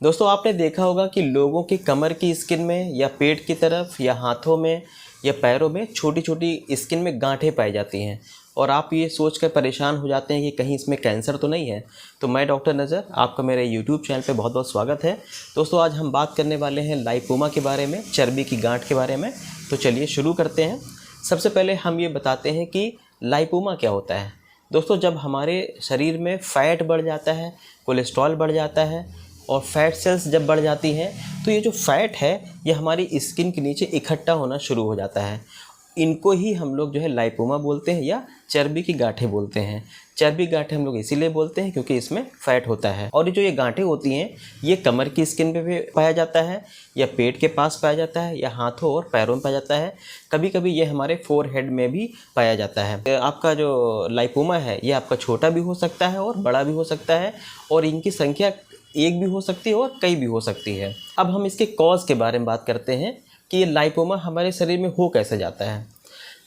दोस्तों आपने देखा होगा कि लोगों की कमर की स्किन में या पेट की तरफ या हाथों में या पैरों में छोटी छोटी स्किन में गांठें पाई जाती हैं और आप ये सोचकर परेशान हो जाते हैं कि कहीं इसमें कैंसर तो नहीं है। तो मैं डॉक्टर नज़र आपका मेरे यूट्यूब चैनल पे बहुत बहुत स्वागत है। दोस्तों आज हम बात करने वाले हैं लाइपोमा के बारे में, चर्बी की गांठ के बारे में। तो चलिए शुरू करते हैं। सबसे पहले हम ये बताते हैं कि लाइपोमा क्या होता है। दोस्तों जब हमारे शरीर में फ़ैट बढ़ जाता है, कोलेस्ट्रॉल बढ़ जाता है और फैट सेल्स जब बढ़ जाती हैं तो ये जो फैट है ये हमारी स्किन के नीचे इकट्ठा होना शुरू हो जाता है। इनको ही हम लोग जो है लाइपोमा बोलते हैं या चर्बी की गांठें बोलते हैं। चर्बी गांठें हम लोग इसीलिए बोलते हैं क्योंकि इसमें फैट होता है। और ये गांठें होती हैं ये कमर की स्किन पे भी पाया जाता है या पेट के पास पाया जाता है या हाथों और पैरों में पाया जाता है। कभी कभी ये हमारे फोरहेड में भी पाया जाता है। आपका जो लाइपोमा है ये आपका छोटा भी हो सकता है और बड़ा भी हो सकता है और इनकी संख्या एक भी हो सकती है और कई भी हो सकती है। अब हम इसके कॉज के बारे में बात करते हैं कि ये लाइपोमा हमारे शरीर में हो कैसे जाता है।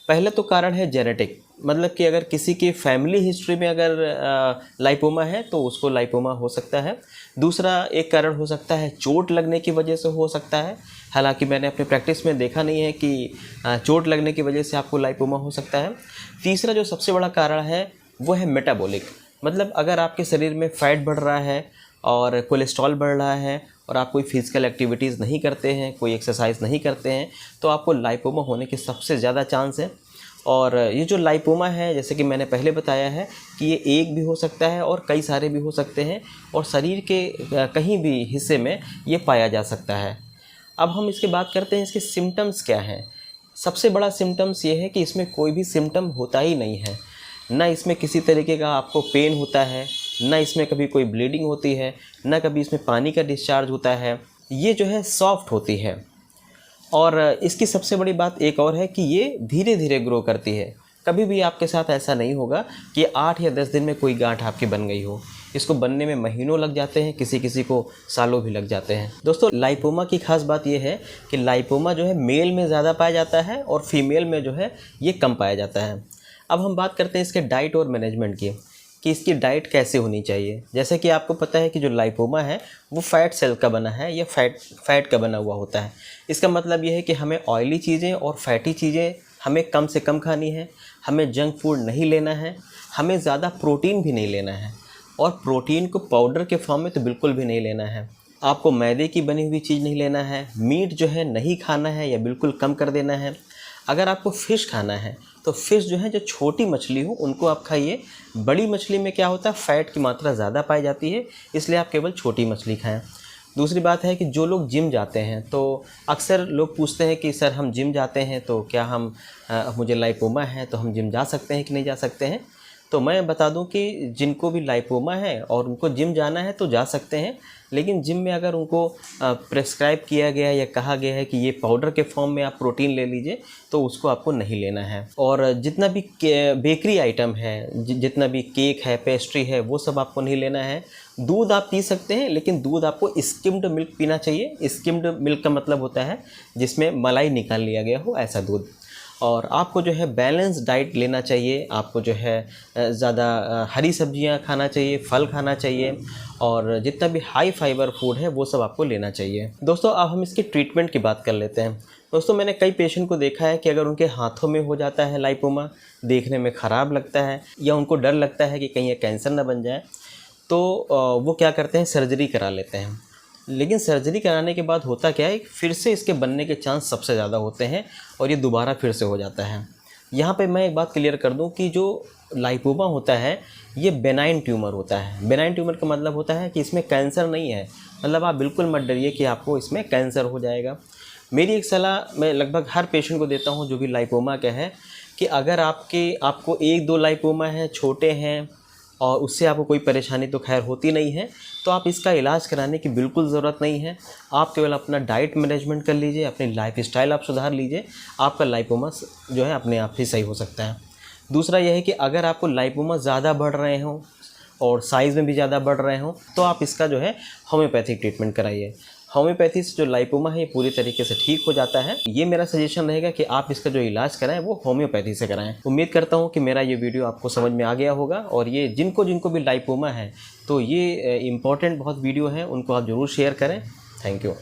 पहले तो कारण है जेनेटिक, मतलब कि अगर किसी की फैमिली हिस्ट्री में अगर लाइपोमा है तो उसको लाइपोमा हो सकता है। दूसरा एक कारण हो सकता है चोट लगने की वजह से हो सकता है। हालांकि मैंने अपने प्रैक्टिस में देखा नहीं है कि चोट लगने की वजह से आपको लाइपोमा हो सकता है। तीसरा जो सबसे बड़ा कारण है वो है मेटाबॉलिक, मतलब अगर आपके शरीर में फ़ैट बढ़ रहा है और कोलेस्ट्रॉल बढ़ रहा है और आप कोई फिज़िकल एक्टिविटीज़ नहीं करते हैं, कोई एक्सरसाइज नहीं करते हैं, तो आपको लाइपोमा होने के सबसे ज़्यादा चांस है। और ये जो लाइपोमा है जैसे कि मैंने पहले बताया है कि ये एक भी हो सकता है और कई सारे भी हो सकते हैं और शरीर के कहीं भी हिस्से में ये पाया जा सकता है। अब हम इसकी बात करते हैं इसके सिम्टम्स क्या हैं। सबसे बड़ा सिम्टम्स ये है कि इसमें कोई भी सिम्टम होता ही नहीं है। ना इसमें किसी तरीके का आपको पेन होता है, ना इसमें कभी कोई ब्लीडिंग होती है, ना कभी इसमें पानी का डिस्चार्ज होता है। ये जो है सॉफ्ट होती है। और इसकी सबसे बड़ी बात एक और है कि ये धीरे धीरे ग्रो करती है। कभी भी आपके साथ ऐसा नहीं होगा कि 8 या 10 दिन में कोई गांठ आपकी बन गई हो। इसको बनने में महीनों लग जाते हैं, किसी किसी को सालों भी लग जाते हैं। दोस्तों लाइपोमा की खास बात यह है कि लाइपोमा जो है मेल में ज़्यादा पाया जाता है और फीमेल में जो है ये कम पाया जाता है। अब हम बात करते हैं इसके डाइट और मैनेजमेंट की कि इसकी डाइट कैसे होनी चाहिए। जैसे कि आपको पता है कि जो लाइपोमा है वो फैट सेल का बना है या फैट का बना हुआ होता है। इसका मतलब ये है कि हमें ऑयली चीज़ें और फैटी चीज़ें हमें कम से कम खानी है, हमें जंक फूड नहीं लेना है, हमें ज़्यादा प्रोटीन भी नहीं लेना है और प्रोटीन को पाउडर के फॉर्म में तो बिल्कुल भी नहीं लेना है। आपको मैदे की बनी हुई चीज़ नहीं लेना है, मीट जो है नहीं खाना है या बिल्कुल कम कर देना है। अगर आपको फ़िश खाना है तो फ़िश जो है जो छोटी मछली हो उनको आप खाइए। बड़ी मछली में क्या होता है फ़ैट की मात्रा ज़्यादा पाई जाती है, इसलिए आप केवल छोटी मछली खाएं। दूसरी बात है कि जो लोग जिम जाते हैं तो अक्सर लोग पूछते हैं कि सर हम जिम जाते हैं तो क्या मुझे लाइपोमा है तो हम जिम जा सकते हैं कि नहीं जा सकते हैं। तो मैं बता दूं कि जिनको भी लाइपोमा है और उनको जिम जाना है तो जा सकते हैं, लेकिन जिम में अगर उनको प्रेस्क्राइब किया गया है या कहा गया है कि ये पाउडर के फॉर्म में आप प्रोटीन ले लीजिए तो उसको आपको नहीं लेना है। और जितना भी बेकरी आइटम है, जितना भी केक है, पेस्ट्री है, वो सब आपको नहीं लेना है। दूध आप पी सकते हैं लेकिन दूध आपको स्किम्ड मिल्क पीना चाहिए। स्किम्ड मिल्क का मतलब होता है जिसमें मलाई निकाल लिया गया हो, ऐसा दूध। और आपको जो है बैलेंस डाइट लेना चाहिए। आपको जो है ज़्यादा हरी सब्जियां खाना चाहिए, फल खाना चाहिए और जितना भी हाई फाइबर फूड है वो सब आपको लेना चाहिए। दोस्तों अब हम इसकी ट्रीटमेंट की बात कर लेते हैं। दोस्तों मैंने कई पेशेंट को देखा है कि अगर उनके हाथों में हो जाता है लाइपोमा, देखने में ख़राब लगता है या उनको डर लगता है कि कहीं ये कैंसर ना बन जाए, तो वो क्या करते हैं सर्जरी करा लेते हैं। लेकिन सर्जरी कराने के बाद होता क्या है, फिर से इसके बनने के चांस सबसे ज़्यादा होते हैं और ये दोबारा फिर से हो जाता है। यहाँ पे मैं एक बात क्लियर कर दूँ कि जो लाइपोमा होता है ये बेनाइन ट्यूमर होता है। बेनाइन ट्यूमर का मतलब होता है कि इसमें कैंसर नहीं है, मतलब आप बिल्कुल मत डरिए कि आपको इसमें कैंसर हो जाएगा। मेरी एक सलाह मैं लगभग हर पेशेंट को देता हूँ जो भी लाइपोमा का है कि अगर आपको 1-2 लाइपोमा है, छोटे हैं और उससे आपको कोई परेशानी तो खैर होती नहीं है, तो आप इसका इलाज कराने की बिल्कुल ज़रूरत नहीं है। आप केवल अपना डाइट मैनेजमेंट कर लीजिए, अपनी लाइफस्टाइल आप सुधार लीजिए, आपका लाइपोमा जो है अपने आप ही सही हो सकता है। दूसरा यह है कि अगर आपको लाइपोमा ज़्यादा बढ़ रहे हों और साइज़ में भी ज़्यादा बढ़ रहे हों तो आप इसका जो है होम्योपैथिक ट्रीटमेंट कराइए। होम्योपैथी से जो लाइपोमा है ये पूरी तरीके से ठीक हो जाता है। ये मेरा सजेशन रहेगा कि आप इसका जो इलाज कराएं वो होम्योपैथी से कराएं। उम्मीद करता हूँ कि मेरा ये वीडियो आपको समझ में आ गया होगा, और ये जिनको जिनको भी लाइपोमा है तो ये इम्पॉर्टेंट बहुत वीडियो है, उनको आप ज़रूर शेयर करें। Thank you.